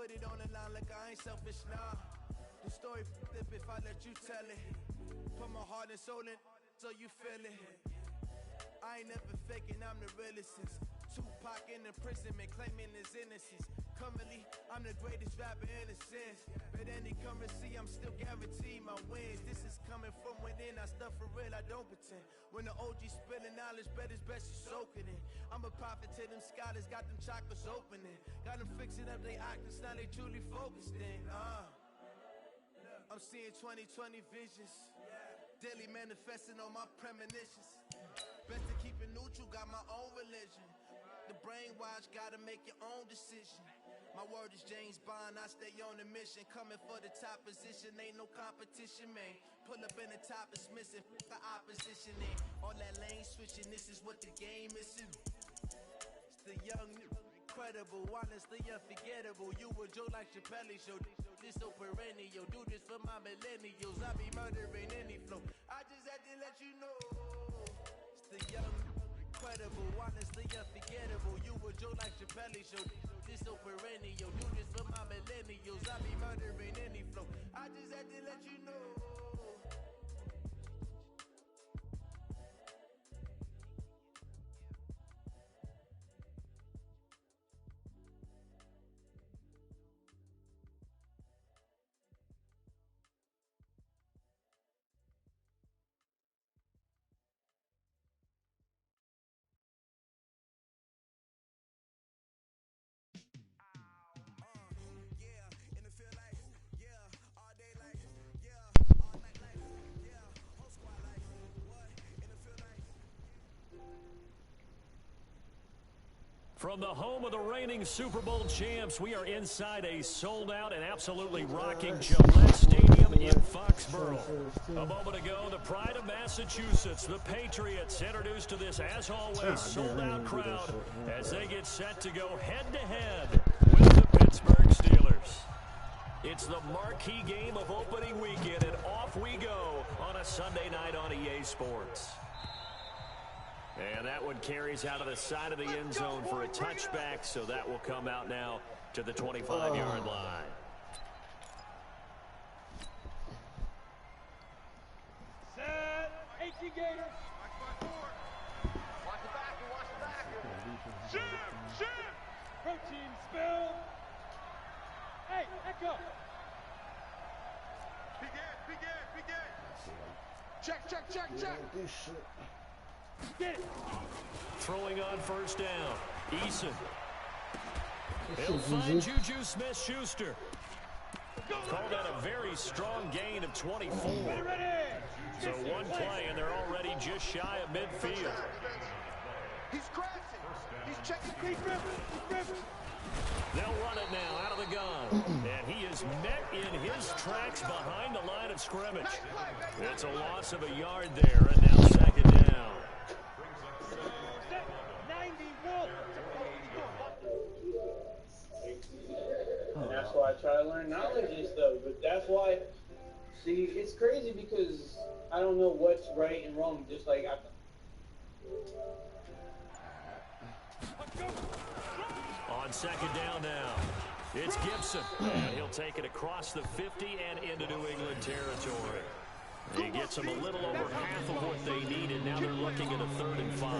put it on the line like I ain't selfish, nah. The story flip if I let you tell it. Put my heart and soul in so you feel it. I ain't never faking, I'm the realest since Tupac in imprisonment, claiming his innocence. Currently, I'm the greatest rapper in a sense. But any currency, I'm still guaranteed my wins. This is coming from within, I stuff for real, I don't pretend. When the OG spilling knowledge, bet it's best you soak it in. I'm a prophet to them scholars, got them chakras opening. Got them fixing up they octaves, now they truly focused in. I'm seeing 2020 visions. Daily manifesting on my premonitions. Best to keep it neutral, got my own religion. The brainwash, gotta make your own decision. My word is James Bond, I stay on the mission. Coming for the top position, ain't no competition, man. Pull up in the top, it's missing, the opposition in. All that lane switching, this is what the game is. It's the young, incredible, honestly unforgettable. You a joke like Chappelle show. This so perennial, do this for my millennials. I be murdering any flow, I just had to let you know. It's the young, incredible, honestly unforgettable. You a joke like Chappelle show. This so perennial, do this for my millennials. I be murdering any flow, I just had to let you know. From the home of the reigning Super Bowl champs, we are inside a sold-out and absolutely rocking Gillette Stadium in Foxborough. A moment ago, the pride of Massachusetts, the Patriots, introduced to this, as always, sold-out crowd as they get set to go head-to-head with the Pittsburgh Steelers. It's the marquee game of opening weekend, and off we go on a Sunday night on EA Sports. And that one carries out of the side of the end zone for a touchback, so that will come out now to the 25-yard line. Set. 18 Gators. Watch the back. Watch the back. Shoot. Protein spill. Hey, echo. Begin. Check. Get it. Throwing on first down, Eason. He'll find Juju Smith-Schuster. Called out a very strong gain of 24. So one play, and they're already just shy of midfield. He's crashing. He's checking. They'll run it now out of the gun. And he is met in his tracks behind the line of scrimmage. It's a loss of a yard there, and now second down. And that's why I try to learn knowledge and stuff. But that's why, see, it's crazy because I don't know what's right and wrong. Just like On second down now, it's Gibson. And he'll take it across the 50 and into New England territory. He gets them a little over half of what they needed. Now they're looking at a 3rd and 5.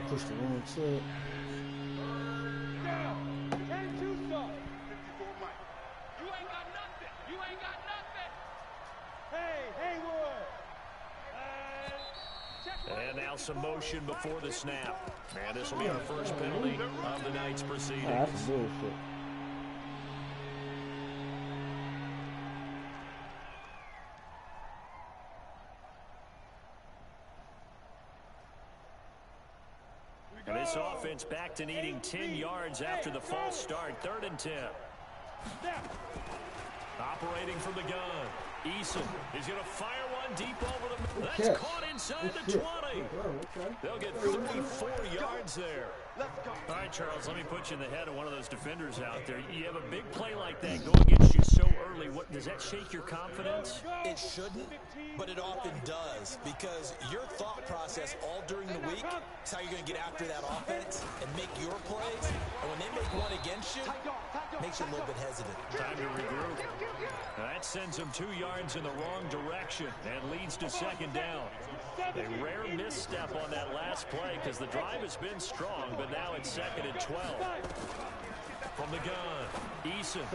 Push the wrong side. And now some motion before the snap. And this will be our first penalty of the night's proceedings. That's bullshit. And this offense back to needing 10 yards after the false start. 3rd and 10. Operating from the gun. Eason is going to fire one deep over the middle. That's caught inside the 20. They'll get 34 yards there. All right, Charles, let me put you in the head of one of those defenders out there. You have a big play like that go against you so early. What does that shake your confidence? It shouldn't, but it often does, because your thought process all during the week is how you're going to get after that offense and make your plays. And when they make one against you, makes you a little bit hesitant. Time to regroup. That sends him 2 yards in the wrong direction and leads to second down. A rare misstep on that last play because the drive has been strong, but now it's second and 12. From the gun, Eason.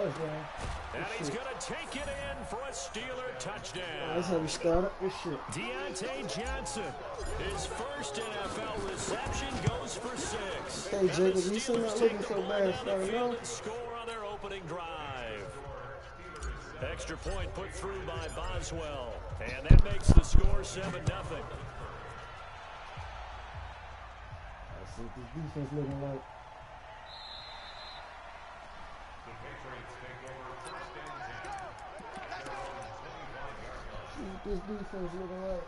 And he's going to take it in for a Steeler touchdown. That's how we started this shit. Deontay Johnson, his first NFL reception, goes for 6. Hey, Jacob, Eason not looking so bad starting off. Score on their opening drive. Extra point put through by Boswell. And that makes the score 7-0. Let's see what this defense looking like. See what this defense looking like.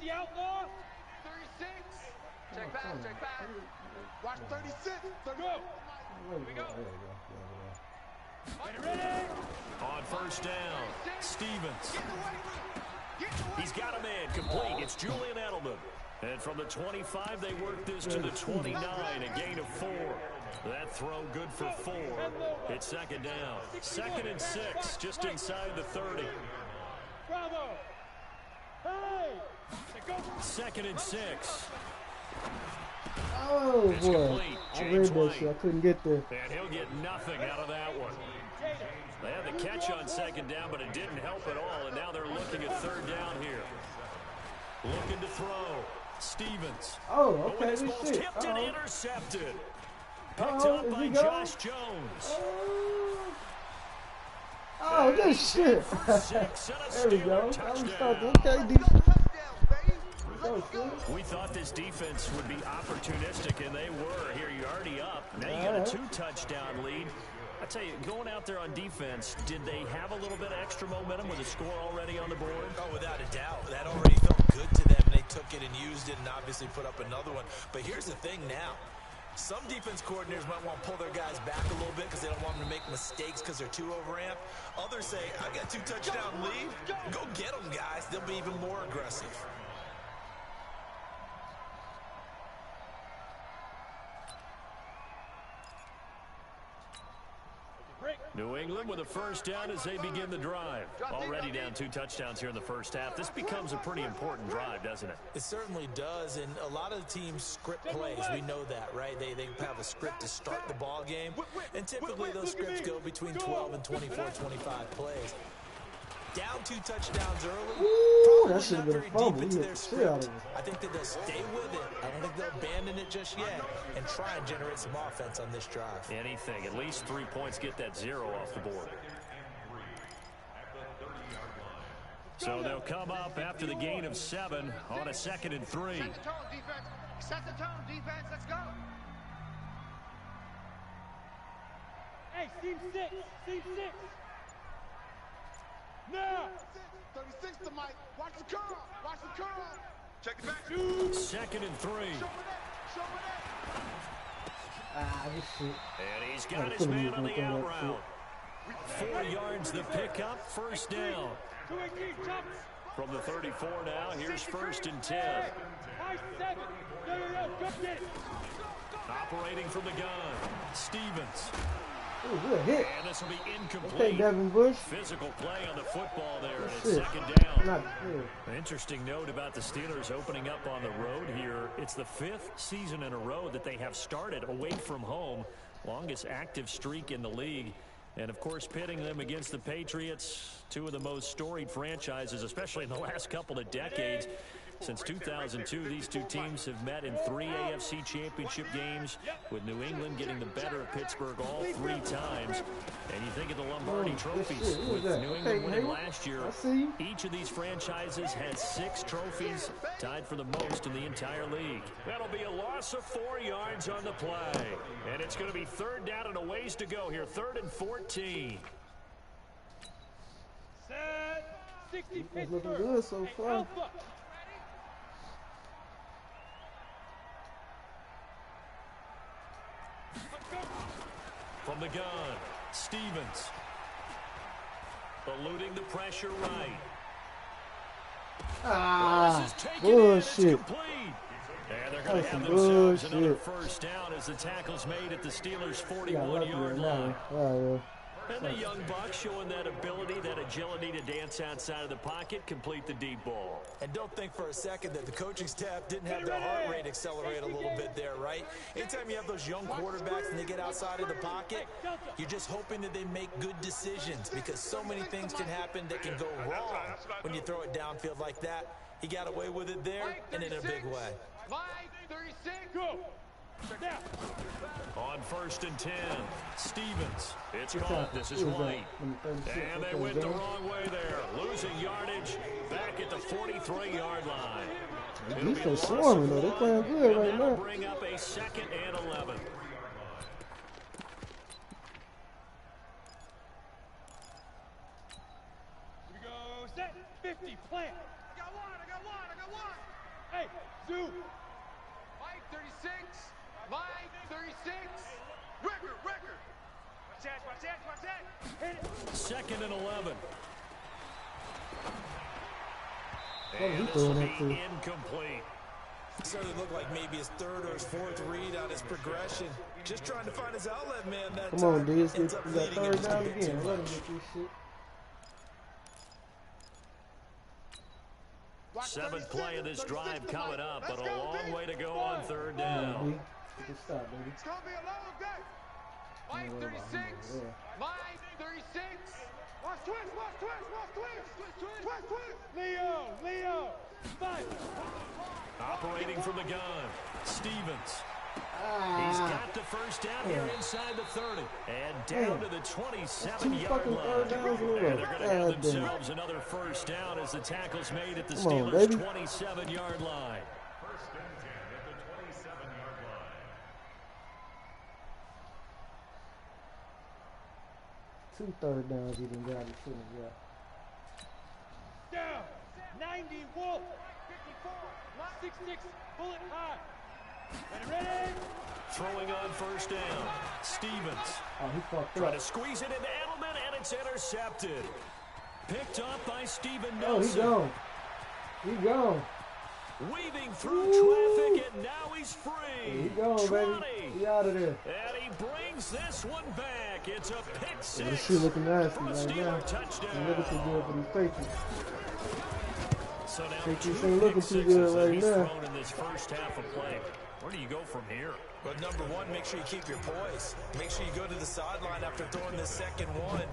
The outlaw. 36. Check back, check back. Watch 36. Go. Here we go. Ready? On first down, Stevens. He's got a man complete. It's Julian Edelman. And from the 25, they work this to the 29, a gain of 4. That throw good for 4. It's second down. Second and 6, just inside the 30. Bravo. Hey. Second and 6. Oh, It's boy. complete. I James read that White. shit. I couldn't get there. And he'll get nothing out of that one. They had the catch on second down, but it didn't help at all, and now they're looking at third down here. Looking to throw. Stevens. Oh, But when okay, his this ball's shit. tipped and intercepted. Picked Uh-oh, up is by he going? Josh Jones. Oh, this shit. For 6 and a There we go. Steeler I was touchdown. talking. Okay, decent. We thought this defense would be opportunistic, and they were. Here, you're already up. Now you got a 2-touchdown lead. I tell you, going out there on defense, did they have a little bit of extra momentum with a score already on the board? Oh, without a doubt. That already felt good to them. They took it and used it and obviously put up another one. But here's the thing now. Some defense coordinators might want to pull their guys back a little bit because they don't want them to make mistakes because they're too overamped. Others say, I got 2-touchdown lead. Go get them, guys. They'll be even more aggressive. New England with a first down as they begin the drive. Already down 2 touchdowns here in the first half. This becomes a pretty important drive, doesn't it? It certainly does, and a lot of the teams script plays. We know that, right? They have a script to start the ball game, and typically those scripts go between 12 and 24, 25 plays. Down 2 touchdowns early. Ooh, that should have Not been a very fumble. deep He into hit their the shit out of script. it. I think that they'll stay with it. I don't think they'll abandon it just yet and try and generate some offense on this drive. Anything. At least 3 points, get that 0 off the board. So they'll come up after the gain of 7 on a 2nd and 3. Set the tone, defense. Set the tone, defense. Let's go. Hey, team 6. Team 6. Now. 36 to Mike. Watch the curl. Watch the curl. Check it back. 2nd and 3. Show me that. Show me that. Ah, this shit. And he's got his man on the out route. 4 yards the pickup, first down. 218 jumps. From the 34 now, here's 1st and 10. High 7. No, go get it. Operating from the gun, Stevens. Ooh, good hit. And this will be Okay, incomplete. Devin Bush. Physical play on the football there, and it's Shit. 2nd down. Not good. An interesting note about the Steelers opening up on the road here. It's the 5th season in a row that they have started away from home. Longest active streak in the league. And, of course, pitting them against the Patriots, 2 of the most storied franchises, especially in the last couple of decades. Since 2002, these 2 teams have met in 3 AFC championship games, with New England getting the better of Pittsburgh all 3 times. And you think of the Lombardi trophies, with New England winning last year. Each of these franchises has 6 trophies, tied for the most in the entire league. That'll be a loss of 4 yards on the play. And it's going to be 3rd down and a ways to go here, 3rd and 14. Set. 60 It's looking good so far. Alpha. From the gun, Stevens. Eluding the pressure right. Ah, This is taken in, it's bullshit. complete. And they're going to That's have some themselves another bullshit. first down as the tackle's made at the Steelers' He got lucky 41-yard right line. now. All right, And the young buck showing that ability, that agility to dance outside of the pocket, complete the deep ball. And don't think for a second that the coaching staff didn't have their heart rate accelerate a little bit there, right? Anytime you have those young quarterbacks and they get outside of the pocket, you're just hoping that they make good decisions because so many things can happen that can go wrong when you throw it downfield like that. He got away with it there and in a big way. Line 36. Go. Now. On 1st and 10, Stevens. It's caught. This is White. And they went the wrong way there. Losing yardage back at the 43-yard line. These are swarming though. They're playing good right That'll now. bring up a 2nd and 11. Here we go. Set. 50. Plant. I got one. Hey, Zoo. Line 36. Line 36. Record. Watch that. Hit it. 2nd and 11. What are he And this will throwing be that to? incomplete. Started to look like maybe his 3rd or his 4th read on his progression. Just trying to find his outlet, man. That Come on, time Diz. You ends up got leading him 3rd just a down bit again. too Let him much. get this shit. 7th play of this drive coming up, but a long way to go on 3rd Come on, down. B. Good stop, baby. It's going to be a long day. Line 36. Line 36. Watch twist. Leo. 5. Operating from the gun, Stevens. He's got the first down here inside the 30. And down to the 27-yard fucking line. third downs in a row. And they're going to have God damn. themselves another first down as the tackle's made at the Come on, Steelers' baby. 27-yard line. Two 3rd downs even got it. Yeah. Down. 90. Wolf. 54. 6-6. Bullet high. Ready. Throwing on 1st down, Stevens. Oh, he fucked Trying up. to squeeze it into Edelman, and it's intercepted. Picked up by Steven Oh, he Nelson. gone. He gone. Weaving through traffic, and now he's free. He gone, baby. He out of there. And he brings this one back. It's a pick Yeah, this 6 shit looking nasty for a right now. Steeler Ain't touchdown. looking too good for these Patriots. So now Patriots 2 ain't looking pick too sixes good that right he's now. thrown in this first half of play. Where do you go from here? But number one, make sure you keep your poise. Make sure you go to the sideline after throwing this 2nd one,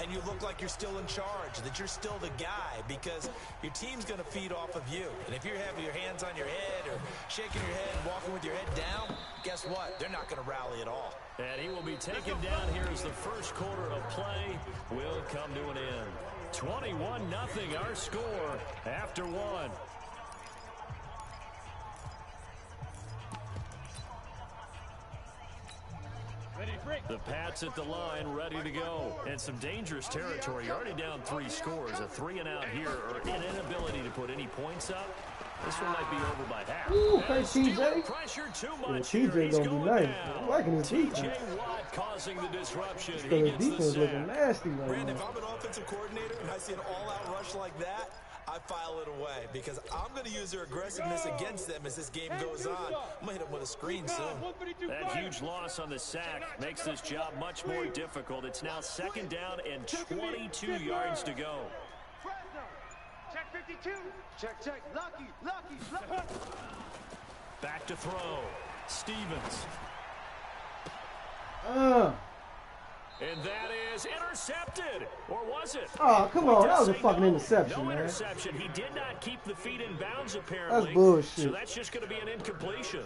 and you look like you're still in charge, that you're still the guy, because your team's going to feed off of you. And if you're having your hands on your head or shaking your head and walking with your head down, guess what? They're not going to rally at all. And he will be taken down here as the first quarter of play will come to an end. 21-0 our score after 1. Ready. Break. The Pats at the line, ready to go. And some dangerous territory. You're already down 3 scores. A 3-and-out here, or an inability to put any points up. This one might be over by half. Ooh, hey, And Steeler TJ. pressure too Yeah, much here. TJ He's gonna be going nice. down. I'm liking his TJ defense. Watt causing the disruption. So He his gets the defense looking sack. nasty right Brandon, now. if I'm an offensive coordinator and I see an all-out rush like that, I file it away because I'm going to use their aggressiveness against them as this game goes on. I'm going to hit them with a screen soon. 132. That huge loss on the sack makes this job much more difficult. It's now 2nd down and 22 yards to go. Check 52. Check. Lucky. Back to throw. Stevens. And that is intercepted. Or was it? Oh, come on. That was a Say fucking no. interception, No man. interception. He did not keep the feet in bounds, apparently. That's bullshit. So that's just going to be an incompletion.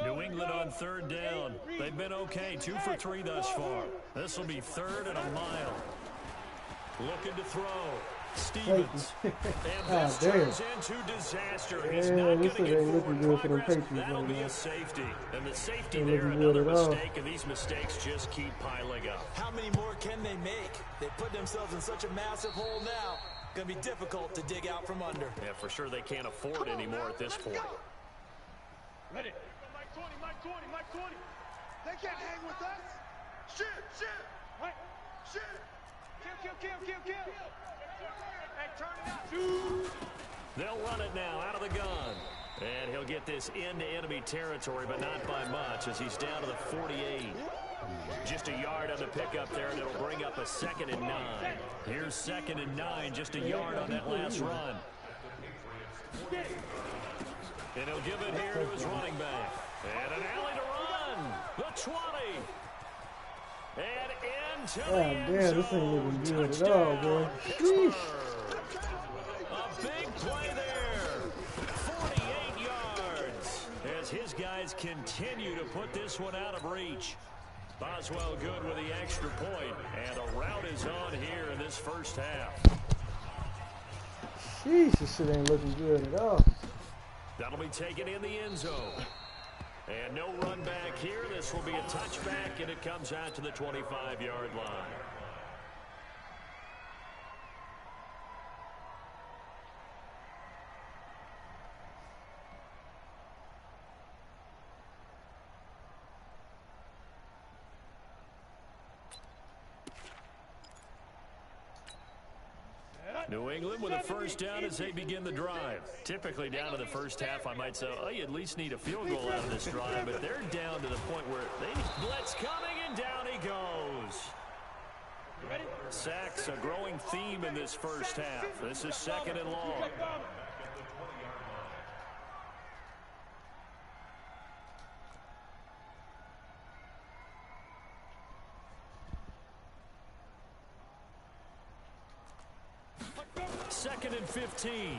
New England on 3rd down. They've been okay. 2 for 3 thus far. This will be 3rd and a mile. Looking to throw. Stevens. And this turns into disaster. He's Yeah, not this going to shit get ain't looking forward good for the progress. Patriots That'll right be now. a safety. And the safety Ain't there, looking good another at all. mistake, and these mistakes just keep piling up. How many more can they make? They put themselves in such a massive hole now. Going to be difficult to dig out from under. Yeah, for sure they can't afford anymore at this point. Ready. Mike 20, Mike 20, Mike 20. They can't hang with us. Shit, shit, Right. shit. Kill. Hey, turn it up. They'll run it now out of the gun. And he'll get this into enemy territory, but not by much as he's down to the 48. Just a yard on the pickup there, and it'll bring up a 2nd and 9. Here's 2nd and 9, just a yard on that last run. And he'll give it here to his running back. And an alley to run. The 20. And into the end Damn, this ain't looking good at all, bro. Sheesh. A big play there. 48 yards. As his guys continue to put this one out of reach. Boswell good with the extra point. And a rout is on here in this first half. Sheesh, this shit ain't looking good at all. That'll be taken in the end zone. And no run back here. This will be a touchback, and it comes out to the 25-yard line. New England with a first down as they begin the drive. Typically down to the first half, I might say, oh, you at least need a field goal out of this drive, but they're down to the point where they need blitz coming, and down he goes. Sacks, a growing theme in this first half. This is 2nd and long. Second and 15.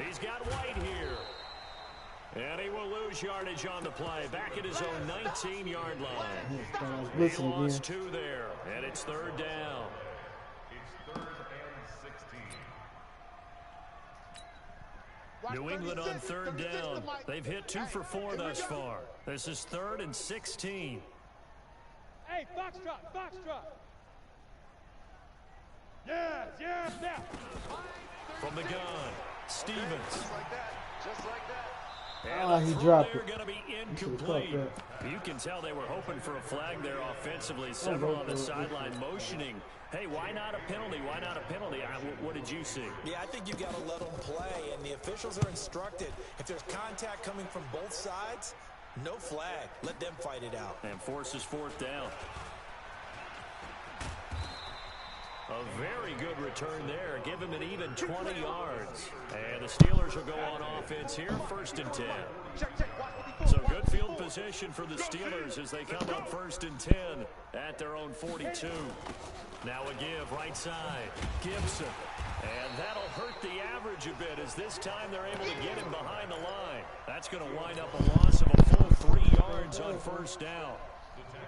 He's got White here. And he will lose yardage on the play. Back at his own 19-yard line. He lost 2 there. And it's 3rd down. It's 3rd and 16. New England on 3rd down. They've hit 2 for 4 thus far. This is 3rd and 16. Hey, Foxtrot. Yes, now. From the gun, Stevens. Just like that. And he dropped they're it. going to be incomplete. You can tell they were hoping for a flag there offensively. Several on the sideline motioning. Hey, why not a penalty? Why not a penalty? What did you see? Yeah, I think you got to let them play, and the officials are instructed. If there's contact coming from both sides, no flag. Let them fight it out. And forces 4th down. A very good return there. Give him an even 20 yards. And the Steelers will go on offense here, 1st and 10. So good field position for the Steelers as they come up 1st and 10 at their own 42. Now a give right side. Gibson. And that'll hurt the average a bit as this time they're able to get him behind the line. That's going to wind up a loss of a full 3 yards on 1st down.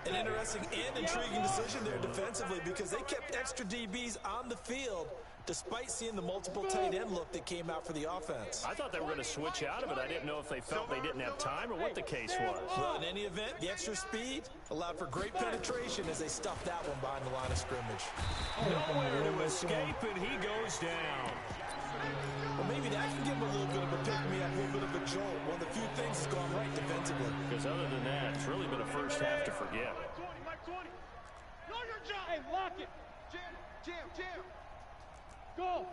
An interesting and intriguing decision there defensively because they kept extra DBs on the field despite seeing the multiple tight end look that came out for the offense. I thought they were going to switch out of it. I didn't know if they felt they didn't have time or what the case was. Well, in any event, the extra speed allowed for great penetration as they stuffed that one behind the line of scrimmage. Nowhere to escape, and he goes down. Well, maybe that can give him a little bit of a pick-me-up, a little bit of a jolt. One of the few things that's gone right defensively. Because other than that, it's really been a first half to forget. Mike 20. Know your job. Hey, lock it. Jam. Go.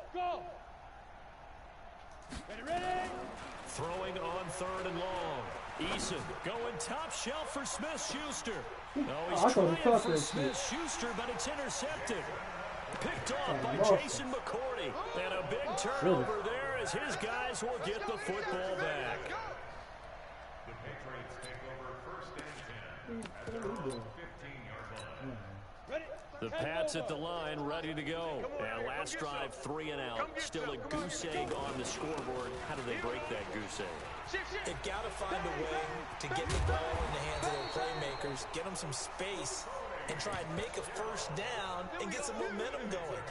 Ready. Throwing on 3rd and long. Eason going top shelf for Smith-Schuster. No, he's trying for Smith-Schuster, but it's intercepted. Picked off by Jason McCourty. And a big turnover there as his guys will get the football back. The Patriots take over 1st and 10 at their own 15-yard line. Ready. The Pats at the line, ready to go. And last drive, 3 and out. Still a goose egg on the scoreboard. How do they break that goose egg? They've got to find a way to get the ball in the hands of their playmakers, get them some space, and try and make a first down and get some momentum going.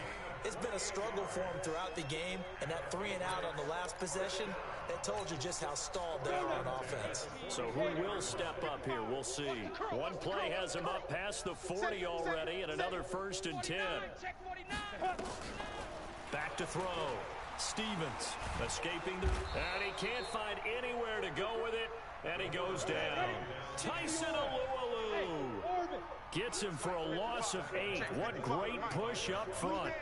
It's been a struggle for him throughout the game, and that 3-and-out on the last possession, that told you just how stalled they are on offense. So who will step up here? We'll see. One play has him up past the 40 already, and another 1st and 10. Back to throw. Stevens escaping the... And he can't find anywhere to go with it, and he goes down. Tyson Alualu gets him for a loss of 8. What great push up front.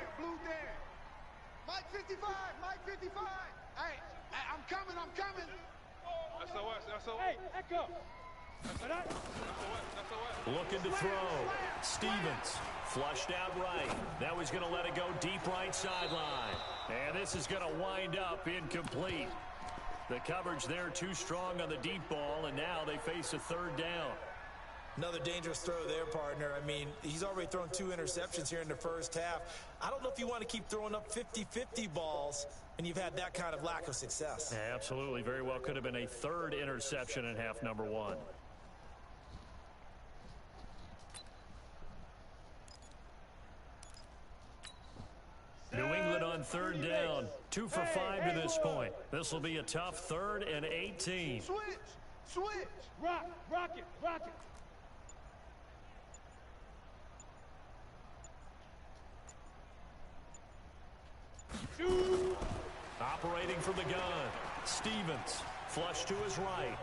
Mike 55, Mike 55. Hey, I'm coming. SOS. Hey, echo. Looking to throw. Stevens flushed out right. Now he's going to let it go deep right sideline. And this is going to wind up incomplete. The coverage there too strong on the deep ball, and now they face a 3rd down. Another dangerous throw there, partner. I mean, he's already thrown 2 interceptions here in the first half. I don't know if you want to keep throwing up 50-50 balls when you've had that kind of lack of success. Yeah, absolutely. Very well could have been a 3rd interception in half number 1. New England on 3rd down. 2 for 5 to this point. This will be a tough 3rd and 18. Switch. Rock it. Operating from the gun. Stevens flush to his right.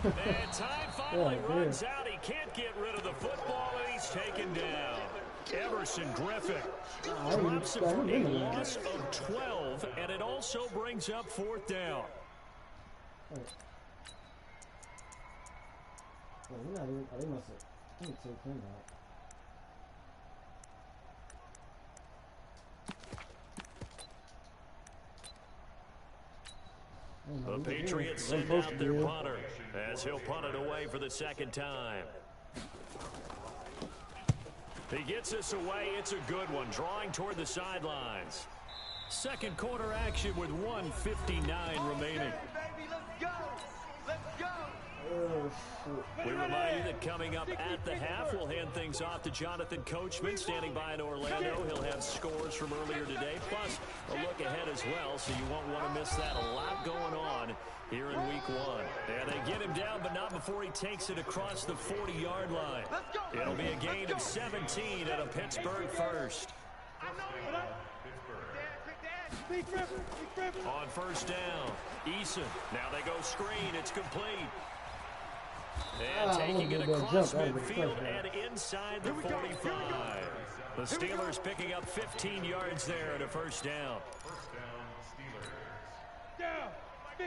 And time finally runs out. He can't get rid of the football, and he's taken down. Everson Griffin drops it for a loss of 12, and it also brings up 4th down. They must have take him out. The Patriots send out their punter as he'll punt it away for the 2nd time. He gets this away. It's a good one, drawing toward the sidelines. 2nd quarter action with 1:59 remaining. We remind you that coming up at the half, we'll hand things off to Jonathan Coachman, standing by in Orlando. He'll have scores from earlier today, plus a look ahead as well, so you won't want to miss that. A lot going on here in week 1. And they get him down, but not before he takes it across the 40-yard line. It'll be a gain of 17 and a Pittsburgh first. On 1st down, Eason. Now they go screen. It's complete. And taking it across midfield and inside the 45. The Steelers picking up 15 yards there at a 1st down.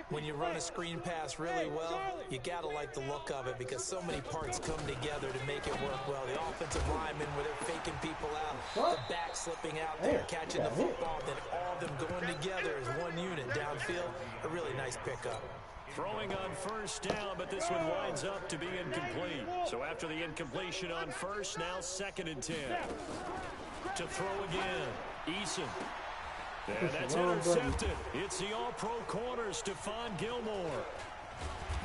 When you run a screen pass really well, you got to like the look of it because so many parts come together to make it work well. The offensive linemen, where they're faking people out, the back slipping out there, catching the football, then all of them going together as one unit downfield. A really nice pickup. Throwing on 1st down, but this one winds up to be incomplete. So after the incompletion on 1st, now 2nd and 10. To throw again, Eason. And that's intercepted. It's the all-pro corner, Stephon Gilmore.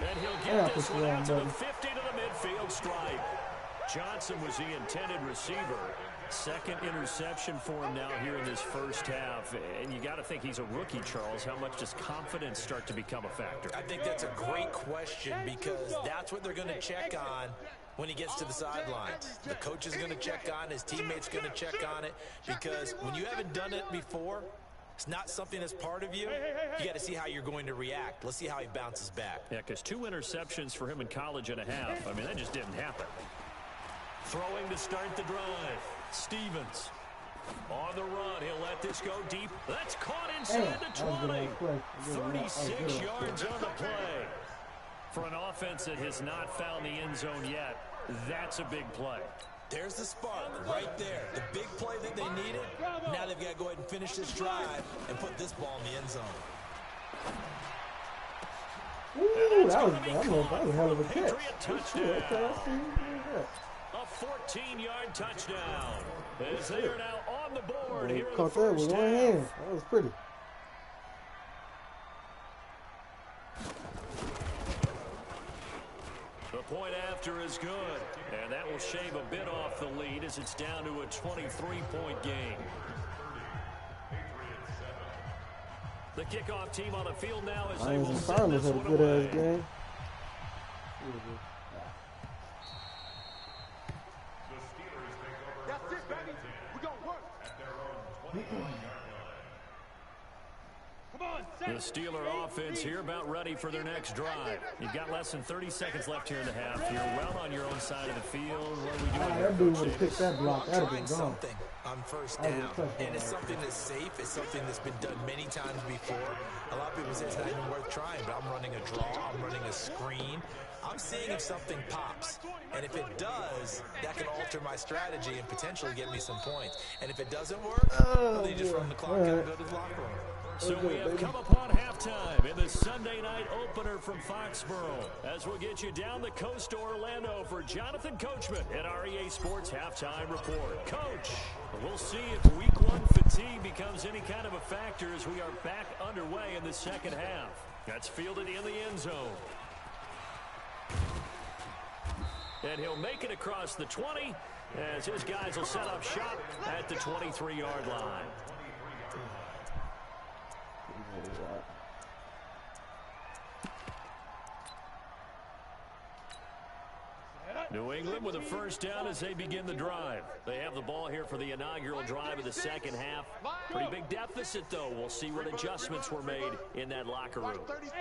And he'll get this one out to the 50 to the midfield stripe. Johnson was the intended receiver. 2nd interception for him now here in this first half. And you got to think he's a rookie, Charles. How much does confidence start to become a factor? I think that's a great question because that's what they're going to check on when he gets to the sidelines. The coach is going to check on it. His teammates going to check on it because when you haven't done it before, it's not something that's part of you. You got to see how you're going to react. Let's see how he bounces back. Yeah, because 2 interceptions for him in college and a half. I mean, that just didn't happen. Throwing to start the drive. Stevens on the run. He'll let this go deep. That's caught inside the 20. 36 yards on the play. For an offense that has not found the end zone yet, that's a big play. There's the spark right there. The big play that they needed. Now they've got to go ahead and finish this drive and put this ball in the end zone. Ooh, that was a hell of a catch. Touchdown. A 14-yard touchdown. As they are now on the board here in the first half. That was pretty. The point after is good. And that will shave a bit off the lead as it's down to a 23-point game. The kickoff team on the field now as they will send this one away. Game. That's it, baby. We're going to work. At their own 21-yard line. Come on, The Steeler offense here about ready for their next drive. You've got less than 30 seconds left here in the half. You're well on your own side of the field. What are we doing here, That dude Coach would have picked Davis? that block. That would have been Trying gone. something on first down, and it's something that's safe. It's something that's been done many times before. A lot of people say it's not even worth trying, but I'm running a draw. I'm running a screen. I'm seeing if something pops, and if it does, that can alter my strategy and potentially get me some points. And if it doesn't work, well, then you just run the clock out and go to the locker room. So we have come upon halftime in the Sunday night opener from Foxborough as we'll get you down the coast to Orlando for Jonathan Coachman at our EA Sports Halftime Report. Coach, we'll see if Week 1 fatigue becomes any kind of a factor as we are back underway in the second half. That's fielded in the end zone. And he'll make it across the 20 as his guys will set up shop at the 23-yard line. New England with a first down as they begin the drive. They have the ball here for the inaugural drive of the second half. Pretty big deficit, though. We'll see what adjustments were made in that locker room.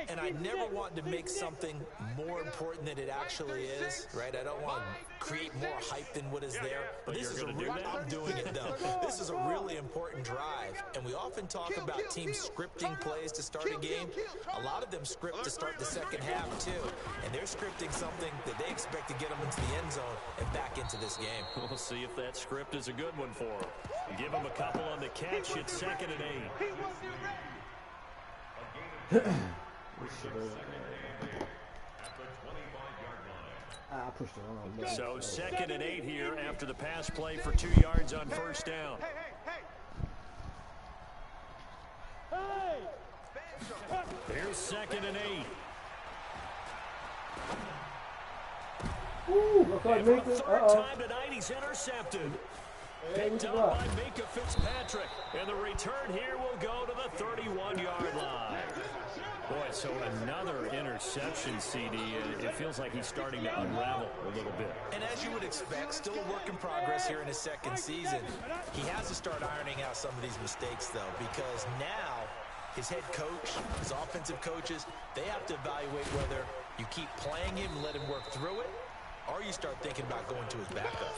And I never want to make something more important than it actually is, right? I don't want to create more hype than what is there. But this is I'm doing it, though. This is a really important drive. And we often talk about teams scripting plays to start a game. A lot of them script to start the second half, too. And they're scripting something that they expect to get them into the end zone and back into this game. We'll see if that script is a good one for them. Give them a couple on the catch. It's 2nd and 8. I pushed it on. So 2nd and 8 here after the pass play for 2 yards on first down. Here's 2nd and 8. Ooh, looks like And for Minka. the third time tonight, he's intercepted. Picked up by Minka Fitzpatrick. And the return here will go to the 31-yard line. Boy, so another interception, CD. It feels like he's starting to unravel a little bit. And as you would expect, still a work in progress here in his second season. He has to start ironing out some of these mistakes, though, because now his head coach, his offensive coaches, they have to evaluate whether you keep playing him and let him work through it, or you start thinking about going to his backup.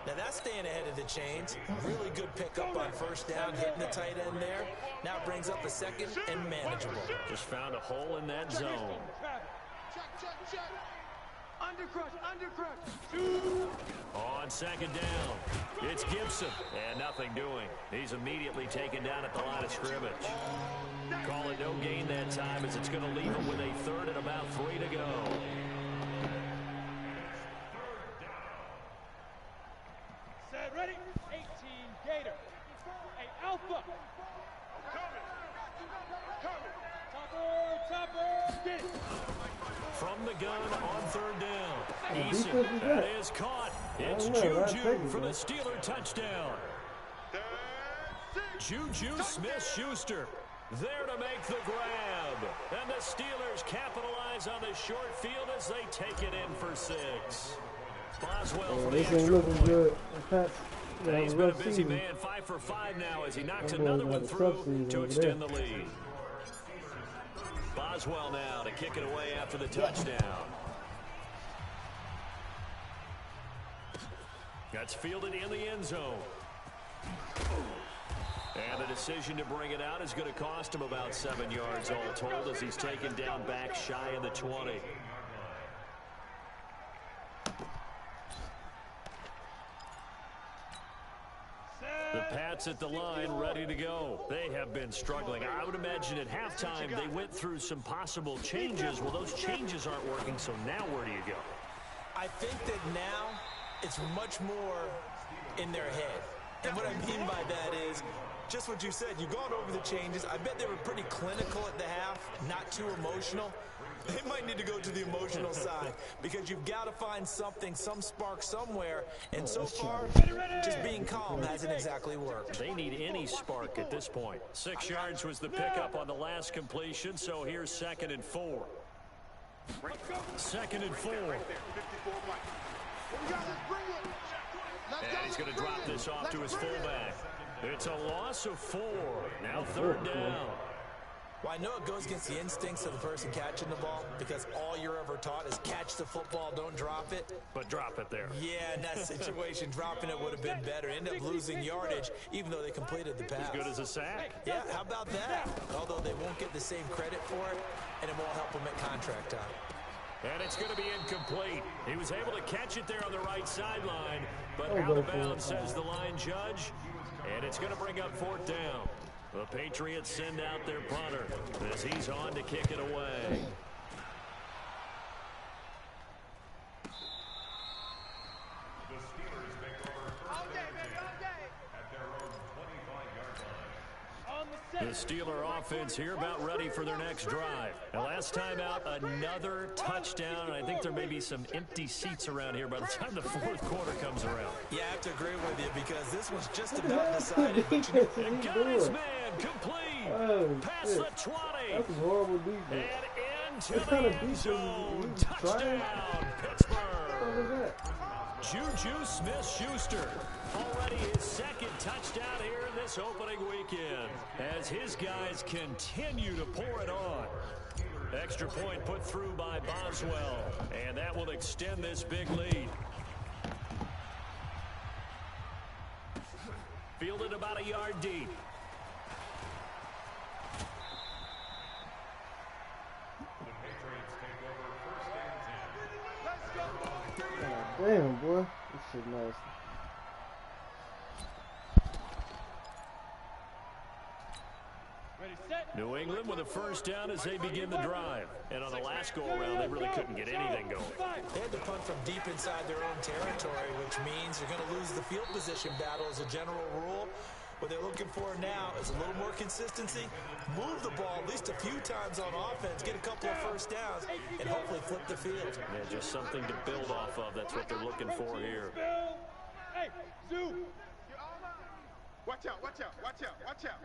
Now that's staying ahead of the chains. Really good pickup on first down, hitting the tight end there. Now it brings up a second and manageable. Just found a hole in that zone. On second down, it's Gibson, and nothing doing. He's immediately taken down at the line of scrimmage. Call it no gain that time as it's going to leave him with a 3rd and about 3 to go. Set, ready? 18 Gator. A Alpha. Topper, get it. From the gun on 3rd down. Eason, that is caught. It's Juju for the Steeler touchdown. Juju Smith-Schuster there to make the grab. And the Steelers capitalize on the short field as they take it in for 6. Boswell for the extra point. Good. He's been a busy man, 5 for 5 now as he knocks another one through to extend the lead. Boswell now to kick it away after the touchdown. That's fielded in the end zone. And the decision to bring it out is going to cost him about 7 yards all told as he's taken down back shy of the 20. The Pats at the line ready to go. They have been struggling. I would imagine at halftime they went through some possible changes. Well, those changes aren't working, so now where do you go? I think that now it's much more in their head. And what I mean by that is just what you said. You've gone over the changes. I bet they were pretty clinical at the half, not too emotional. They might need to go to the emotional side because you've got to find something, some spark somewhere. And so far, just being calm hasn't exactly worked. They need any spark at this point. 6 yards was the pickup on the last completion, so here's 2nd and 4. 2nd and 4. And he's going to drop this off to his fullback. It's a loss of 4. Now 3rd down. Well, I know it goes against the instincts of the person catching the ball because all you're ever taught is catch the football, don't drop it. But drop it there. Yeah, in that situation, dropping it would have been better. End up losing yardage, even though they completed the pass. As good as a sack. Yeah, how about that? Although they won't get the same credit for it, and it won't help them at contract time. And it's going to be incomplete. He was able to catch it there on the right sideline, but out of bounds, says the line judge. And it's going to bring up 4th down. The Patriots send out their punter as he's on to kick it away. The Steelers take over first and 10 at their own 25-yard line. The Steeler offense here about ready for their next drive. And last time out, another touchdown. And I think there may be some empty seats around here by the time the 4th quarter comes around. Yeah, I have to agree with you because this was just about decided. But you know, got his man complete. Past the 20. That's a horrible defense. And into What the kind of end defense zone. is Touchdown, Pittsburgh. What was that? Juju Smith-Schuster already his 2nd touchdown here in this opening weekend as his guys continue to pour it on. Extra point put through by Boswell, and that will extend this big lead. Fielded about a yard deep. The Patriots take over first and 10. God damn, boy. This shit nasty. New England with a 1st down as they begin the drive. And on the last go-around, they really couldn't get anything going. they had to punt from deep inside their own territory, which means you're going to lose the field position battle as a general rule. What they're looking for now is a little more consistency, move the ball at least a few times on offense, get a couple of 1st downs, and hopefully flip the field. Yeah, just something to build off of. That's what they're looking for here. Hey, Zoo. Watch out, watch out, watch out, watch out.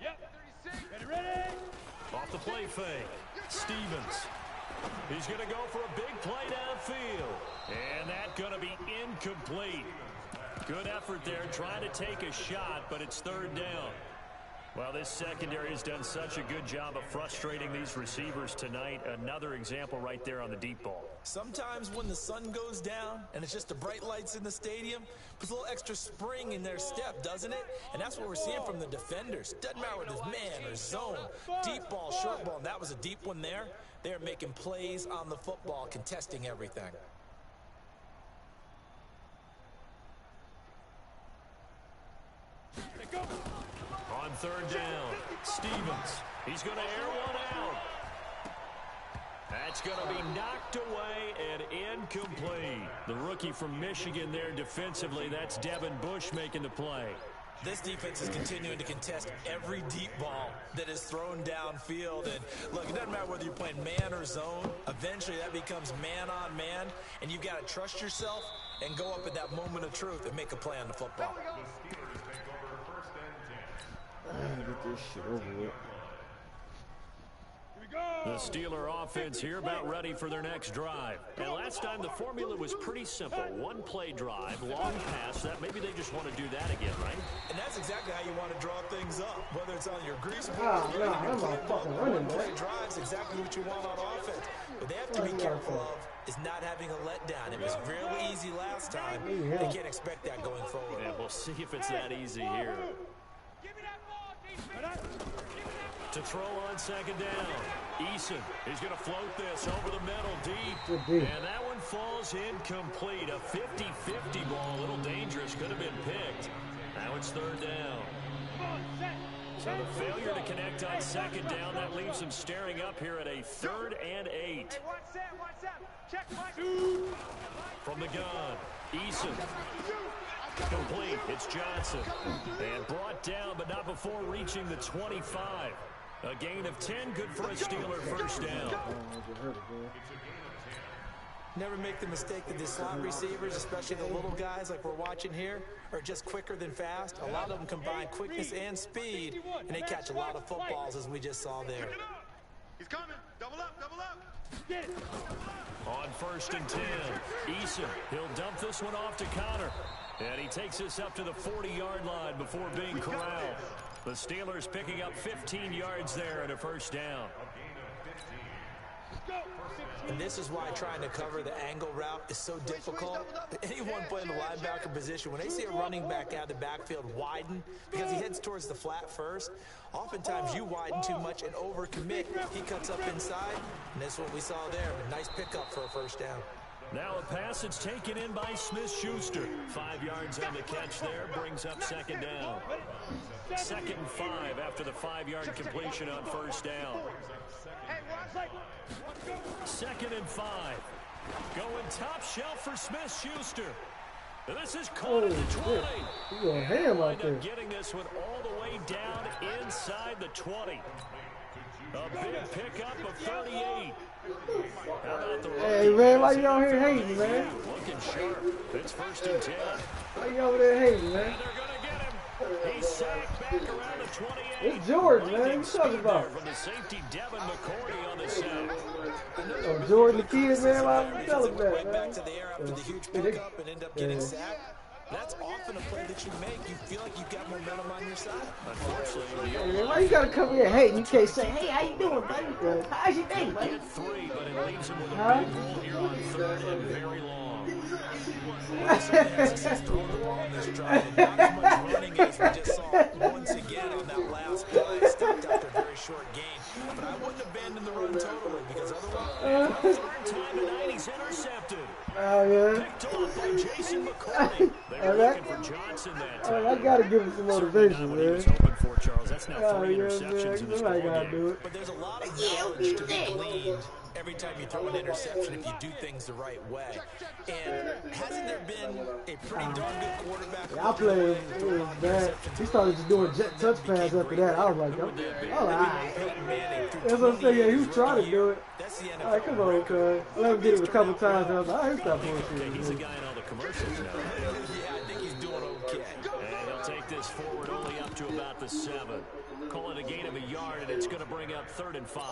Yep. Ready. Off the play fake, Stevens. He's going to go for a big play downfield. And that's going to be incomplete. Good effort there, trying to take a shot, but it's 3rd down. Well, this secondary has done such a good job of frustrating these receivers tonight. Another example right there on the deep ball. Sometimes when the sun goes down and it's just the bright lights in the stadium, puts a little extra spring in their step, doesn't it? And that's what we're seeing from the defenders. Doesn't matter whether it's man or zone, deep ball, short ball, and that was a deep one there. They're making plays on the football, contesting everything. On 3rd down, Stevens. He's going to air one out. That's going to be knocked away and incomplete. The rookie from Michigan there defensively, that's Devin Bush making the play. This defense is continuing to contest every deep ball that is thrown downfield. And look, it doesn't matter whether you're playing man or zone. Eventually that becomes man on man, and you've got to trust yourself and go up at that moment of truth and make a play on the football. The Steelers take over first and 10. I gotta get this shit over with. The Steeler offense here about ready for their next drive. And last time the formula was pretty simple. One play drive, long pass. That maybe they just want to do that again, right? And that's exactly how you want to draw things up. Whether it's on your grease board No, or I'm not fucking running, play man. drives, exactly what you want on offense. What they have to be careful of is not having a letdown. It was really easy last time. They can't expect that going forward. And we'll see if it's that easy here. To throw on 2nd down. Eason, he's going to float this over the middle deep. And that one falls incomplete. A 50-50 ball, a little dangerous, could have been picked. Now it's 3rd down. So the failure to connect on 2nd down, that leaves him staring up here at a 3rd and 8. From the gun, Eason. Complete, it's Johnson. And brought down, but not before reaching the 25. A gain of 10, good for a Steeler first down. Never make the mistake that the slot receivers, especially the little guys like we're watching here, are just quicker than fast. A lot of them combine quickness and speed, and they catch a lot of footballs, as we just saw there. He's coming. Double up, double up. On 1st and 10, Eason, he'll dump this one off to Connor. And he takes this up to the 40-yard line before being corralled. The Steelers picking up 15 yards there and a first down. And this is why trying to cover the angle route is so difficult. Anyone playing the linebacker position, when they see a running back out of the backfield widen because he heads towards the flat first, oftentimes you widen too much and overcommit. He cuts up inside, and that's what we saw there. A nice pickup for a first down. Now a pass that's taken in by Smith-Schuster. 5 yards on the catch there, brings up second down. 2nd and 5 after the 5-yard completion on first down. 2nd and 5. Going top shelf for Smith-Schuster. This is caught at the 20. He's going ham out there. Getting this one all the way down inside the 20. A big pickup of 38. How about the Hey, man, why you out here hating, man? Looking sharp. It's 1st and 10. Why you over there hating, man? And they're going to get him. He's sacked back around the 28. It's Jordan, man. What you talking about? From the safety, Devin McCourty on the sack. Oh, Jordan the kid, man. Why you tell him that, Went man? back to the air after the huge pickup and end up getting sacked. That's often a play that you make. You feel like you've got momentum on your side. Unfortunately, Hey, man, why you gotta come here hating? You can't say, hey, how you doing, buddy? How's your day, buddy? get 3, but it leaves him with a Huh? big hole here on 3rd and very long. Throwing the ball in this drive, and not as much running as we just saw once again on that last play. Stopped after a very short gain. But I wouldn't abandon the run totally because otherwise, 3rd time tonight, he's intercepted. Oh, yeah. Picked off by Jason McCourty. They were looking for Johnson that time. I gotta give him some Certainly motivation, not what he was man. hoping for, Charles. That's now 3 Oh, yeah, interceptions in man. this Somebody ball gotta game. do it. but there's a lot of knowledge to be gleaned every time you throw an interception if you do things the right way. And hasn't there been a pretty darn good quarterback? I played, it was bad. He started just doing jet touch pads after that. I was like, all right. Peyton Manning threw That's what I'm saying. Yeah, he was 20 trying to do it. That's the All NFL. right, come on, cuz. Let him get it a couple times. And I was like, all right, stop Yeah, bullshit. he's a guy in all the commercials now. Yeah, I think he's doing okay. And he'll take this forward only up to about the 7. Call it a gain of a yard, and it's going to bring up 3rd and 5.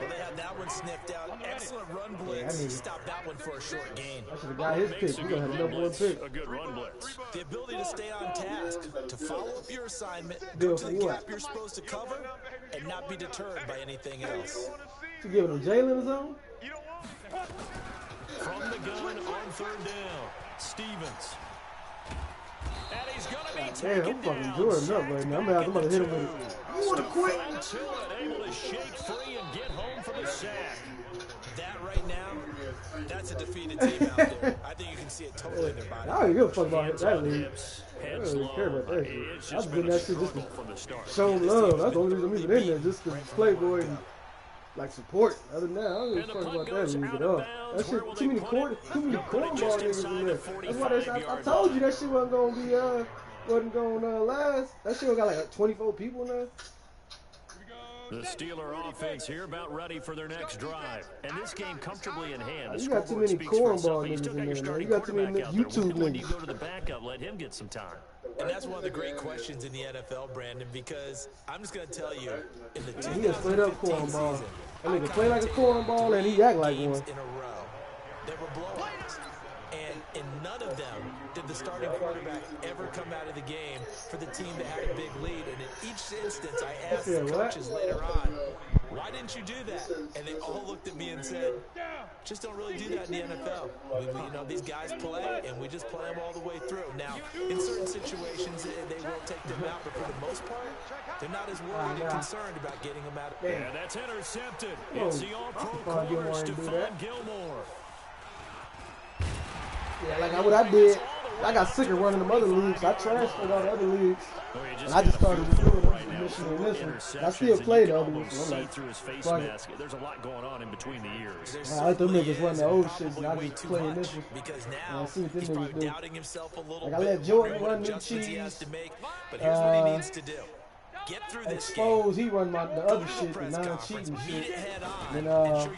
Well, they had that one sniffed out. Excellent run blitz. Stop that one for a short gain. I should have got his pick. We're going to have another one pick. A good run blitz. The ability to stay on task, to follow up your assignment, go to the gap you're supposed to cover, and not be deterred by anything else. You giving him Jalen his own? From the gun on 3rd down, Stevens. And he's going to be Damn, taken I'm fucking down. Jordan up right now. I'm about to hit him with it. You want to quit? Until it, able to shake free and get home for the sack. That right now, that's a defeated team out there. I think you can see it totally in their I body. don't give a fuck about Hands that on league. hips, I head don't really care about slow. that shit. It's I was just doing been a that shit just struggle to from the start. show love. That's the only reason I'm even in there, just to play, boy, and like support. Other than that, I don't give a And the fuck punt about that goes league out at of all. bounds. That Where shit, will too they many put cornball it? They'll put it niggas just in inside the there. That's why I 45-yard told you line. that shit wasn't gonna be wasn't gonna last. That shit got like 24 people now. The Steeler offense here about ready for their next drive. And this game comfortably in hand. The You got too scoreboard many speaks for itself, cornball but you still niggas got in your there, man. starting You got too many quarterback out there. YouTube When do you niggas. go to the backup? Let him get some time. And that's one of the great questions in the NFL, Brandon, because I'm just going to tell you, in the He a straight up 2015 cornball. season, That nigga play like a cornball and he act like one. games in a row, there were blowouts. And in none of them did the starting quarterback ever come out of the game for the team that had a big lead. And in each instance, I asked the coaches later on, why didn't you do that? And they all looked at me and said, just don't really do that in the NFL. These guys play, and we just play them all the way through. Now, in certain situations, they will take them out, but for the most part, they're not as worried and concerned about getting them out. And that's intercepted. It's the all-pro corner, Stephon Gilmore. Yeah, like what I did, I got sick of running them other leagues. I transferred all the other leagues. And I just started doing it right now. This one. I still play the other ones. So I'm like, through his face fuck it. mask. There's a lot going on in between the years. I like them niggas run the old shit, and I Way just too play much, this one. because And now I see what them he's niggas probably do. doubting himself a little Like I bit. let Jordan wondering what run new adjustments he has cheese. to make, but here's what he needs to do. get through this Expose, game. he run the other shit, the non-cheating shit. Then no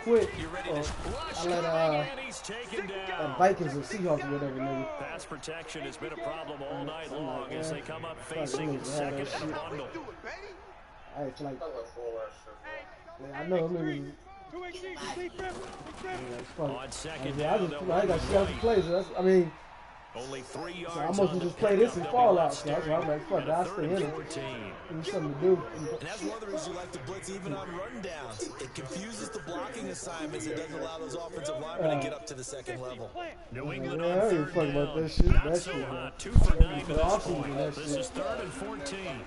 quit. I let that Vikings or Seahawks or whatever, nigga. Pass protection has been a problem all night long as they come up facing second and a bundle. I feel like, I know niggas. On second I down, got shit to play, so that's, I mean, only 3 yards. so I must have just play this in Fallout, so that's why I'm like, fuck, I'll stay in it. Need something to do. And that's one of the reasons you like to blitz even on rundowns. It confuses the blocking assignments. It doesn't allow those offensive linemen to get up to the second level. New England I on ain't third fucking down. about that shit. Not That so shit, hot. man. 2 for 9 to The this offseason, point. that This shit. is 3rd and 14.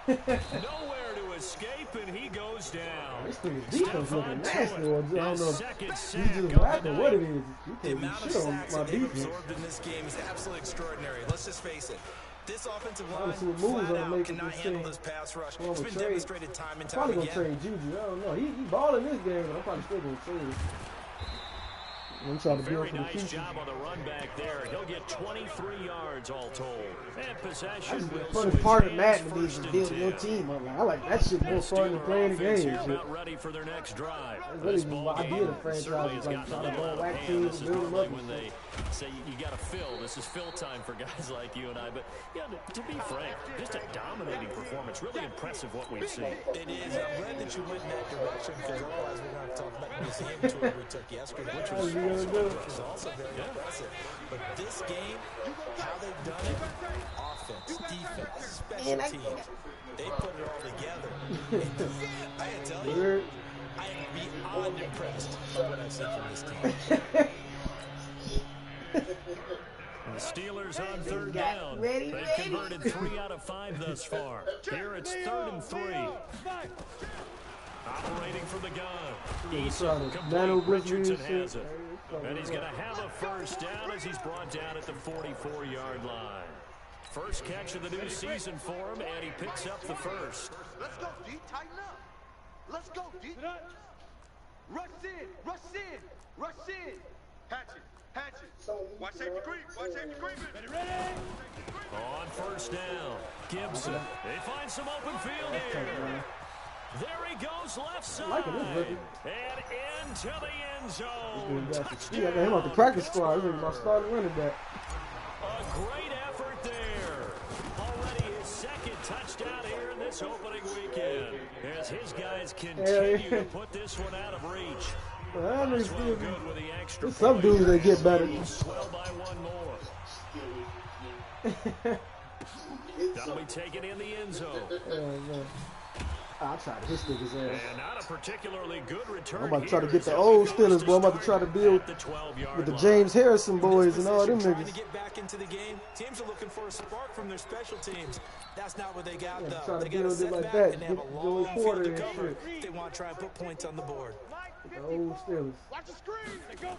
Nowhere to escape, and he goes down. This nigga's defense looking nasty. Or I don't know if Second he's sack just of the rapping what it night. is. The You amount can't of shit on sacks my that they've defense. absorbed in this game is absolutely extraordinary. Let's just face it. This offensive I wanna see line what moves flat I'm out making cannot this handle team. this pass rush. Well, It's I'm been trade. demonstrated time and time Probably gonna again. trade Juju. I don't know. He balling this game, but I'm probably still gonna trade him. I'm trying to build Very for the nice future. job on the run back there. He'll get 23 yards all told. And possession That's the will funnest switch part of hands Madden is first to and build your 10. team up. Like, I like that shit more fun than Steeler playing the offense game. here Shit. about ready for their next drive. That's really This just ball my idea of the game franchise certainly is has like gotten a trying to little go out of whack hand. teams This and is build them probably up. when they say you got to fill. This is fill time for guys like you and I. But yeah, to be frank, just a dominating performance. Really impressive what we've seen. It is. I'm glad that you went in that direction because otherwise we're going to talk about the museum tour we took yesterday, which was also very impressive. But this game, how they've done it, offense, defense, special teams, they put it all together. I can tell you, I am beyond impressed by what I've seen from this team. The Steelers on third down. They've converted 3 out of 5 thus far. Here it's 3rd and 3. Operating from the gun. Eason complete. Richardson has it. And he's going to have a first down as he's brought down at the 44-yard line. First catch of the new season for him, and he picks up the first. Let's go, D. Tighten up. Let's go, D. Rush in. Rush in. Rush in. Hatchet. Hatchet. Watch safety creep. Watch safety creep. Ready? On first down, Gibson. They find some open field here. There he goes left side. And into the end zone. Yeah, I got him off the practice squad. He's my starting running back. A great effort there. Already his second touchdown here in this opening weekend. As his guys continue to put this one out of reach. Well, Good with the extra there's some dudes that get better. Swell by one more. That'll be taken in the end zone. I'll try to hit niggas ass. And not a particularly good return. I'm about to try to get the old Steelers, boy. I'm about to try to build with the James Harrison boys and all them Trying to niggas. get back into the game. Teams are looking for a spark from their special teams. That's not what they got, Yeah, though. try to They got a build it like setback that. and they have Get a Joey long field Porter to and cover. shit. They want to try and put points on the board. The old Steelers. Watch the screen. They go.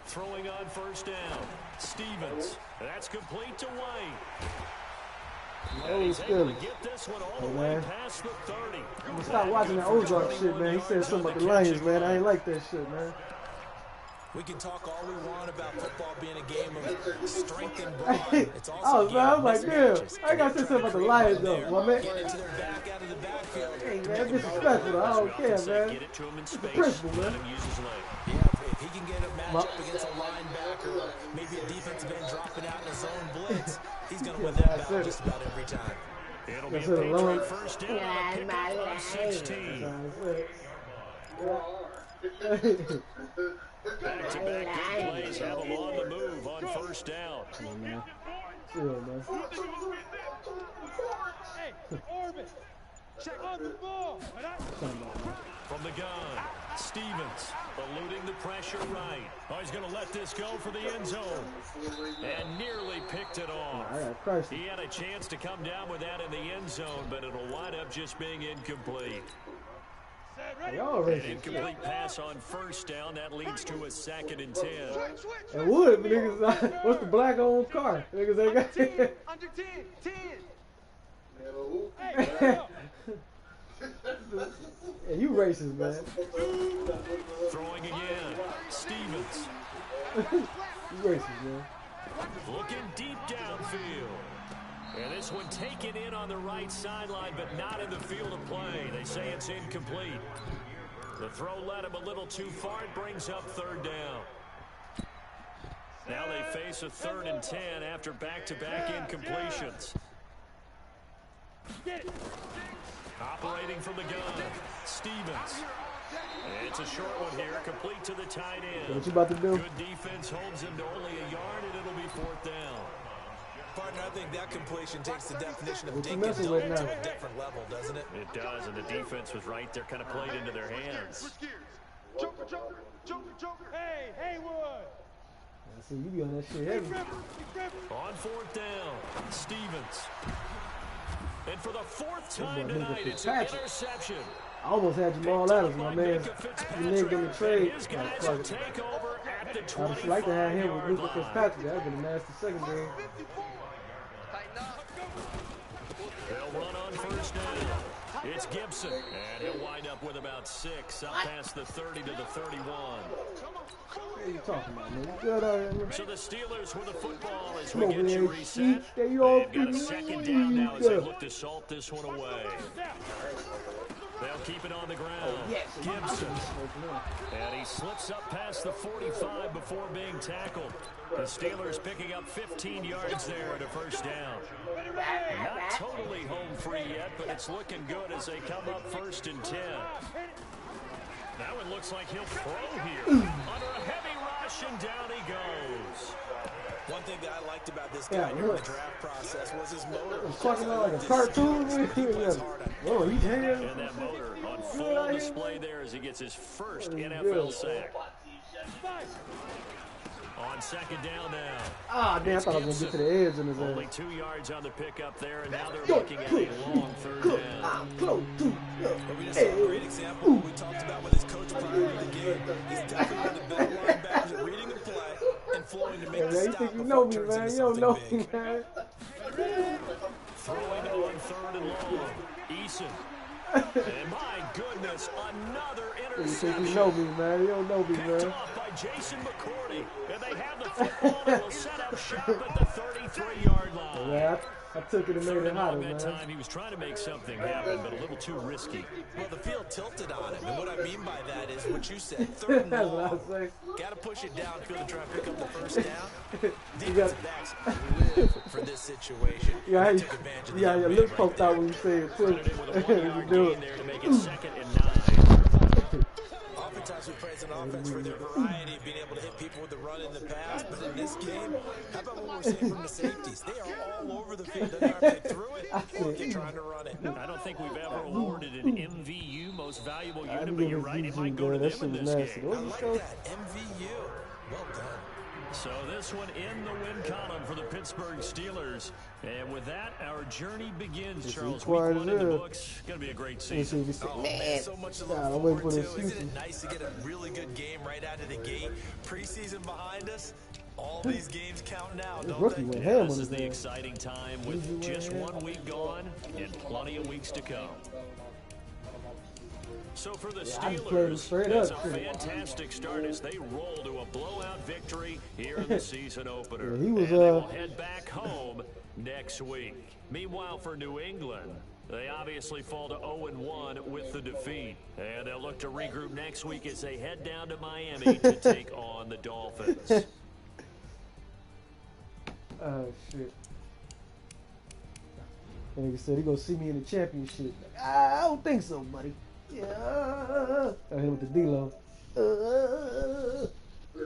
Throwing on first down. Stevens. That's complete to White. And he's able to get this one all the way past the 30. I'm gonna stop watching that Ozark shit, man. He said something about the Lions, man. I ain't like that shit, man. We can talk all we want about football being a game of strength and brawn. It's also I a was game of like, damn. mismatches. I gotta say something about the Lions, though. My man. Get into their back out of the backfield. Hey, man, this is special, though. I don't care, man. Get it to him in space. Principle, man. Let him use his leg. Yeah, if he can get a matchup against a linebacker or maybe a defensive end dropping out in a zone blitz, he's going to win that battle just about every time. It'll be a That's it, alone. Patriot first down on a pickup of 16. Back-to-back big plays have him on the move on first down. Chill, man. Hey, Orbit. Check on the ball. From the gun, Stevens eluding the pressure right. Oh, he's going to let this go for the end zone. And nearly picked it off. He had a chance to come down with that in the end zone, but it'll wind up just being incomplete. An incomplete pass on first down. That leads to a 2nd and 10. And would, niggas, what's the black on car? Niggas ain't got 10. Under 10. 10. Yeah, you racist, man. Throwing again. Stevens. You racist, man. Looking deep downfield. And this one taken in on the right sideline, but not in the field of play. They say it's incomplete. The throw led him a little too far. It brings up third down. Now they face a 3rd and 10 after back-to-back incompletions. Operating from the gun, Stevens. It's a short one here, complete to the tight end. What you about to do? Good defense holds him to only a yard, and it'll be 4th down. Partner, I think that completion takes the definition of What you dink and messing dunk with to now? a different level, doesn't it? It does, and the defense was right there, kind of played into their hands. Joker, Joker, Joker, Joker. Hey, Haywood. I see you be on that shit heavy. On 4th down, Stevens. And for the 4th time tonight, it's an interception. I almost had Jamal Adams, my man. You nigga in the trade. His guys will take over at the 25-yard line. I just like to have him with Luka Fitzpatrick. That would be a nasty secondary. They'll run on 1st down. It's Gibson, and he'll wind up with about 6 up past the 30 to the 31. What are you talking about, man? You good out here, man? So the Steelers with the football as Come we on, get you man. reset. Stay They've off got a the 2nd down now as they lead. look to salt this one away. They'll keep it on the ground. Yes. Gibson. And he slips up past the 45 before being tackled. The Steelers picking up 15 yards there at a 1st down. Not totally home free yet, but it's looking good as they come up 1st and 10. Now it looks like he'll throw here. Under a heavy rush, and down he goes. One thing that I liked about this guy during the draft process was his motor. I'm talking about like a cartoon. Whoa, he's here. And that motor on full display there as he gets his first NFL sack. On 2nd down now. Ah, damn, I thought I was going to get to the edge in his Only ass. 2 yards on the pickup there, and now they're looking at a long 3rd down. But we just saw a great example of what we talked about with his coach prior to the game. He's definitely one of the better linebackers at reading the play and flowing to make Hey, the man, you stop think you before know it me, turns man. into You don't know something me, big. man. Throwing on 3rd and long. Eason. And my goodness, another You interception. think you know me, man. You don't know me, Picked man. off by Jason McCourty. And they have the football and will set up shop at the 33-yard line. Yeah, I took it and made Third it and hotter, long man. that time. He was trying to make something happen, but a little too risky. Well, the field tilted on him, and what I mean by that is what you said. 3rd and That's what I long. say. Got to push it downfield and try to pick up the 1st down. You got, Defensive backs live for this situation. yeah, They took advantage of the your young man lip right poked there. out when you say it, too. Put it in with a You 1-yard do gain it. there to make it 2nd and 9. Oftentimes we praise an offense for their variety of being able to hit people with the run in the pass, but in this game, how about what we're seeing from the safeties? They are all over the field. Doesn't matter if they threw it or if they're trying to run it. I don't think we've ever awarded an MVU, most valuable I unit, didn't but give you're it right, it GG, might go to man. That them shit in was this nasty. game. What I was like the show? that. MVU. Well done. So this one in the win column for the Pittsburgh Steelers. And with that, our journey begins, It's Charles. Week quiet 1 as in the hell. books. Going to be a great Let's see season. if he said, Oh, man, so much to look Nah, I'm waiting forward for to. the Isn't it excuses. nice to get a really good game right out of the gate? Preseason behind us. All these games count now, This don't rookie they? went Yeah, ham this on is his the ass. exciting time with just 1 week gone and plenty of weeks to come. So for the I just played him Steelers, straight it's a up, too. fantastic start as they roll to a blowout victory here in the season opener. Yeah, he was, and they will head back home next week. Meanwhile, for New England, they obviously fall to 0-1 with the defeat. And they'll look to regroup next week as they head down to Miami to take on the Dolphins. Oh, shit. And he said he gonna see me in the championship. I don't think so, buddy. Yeah. I hit with the D-Lo.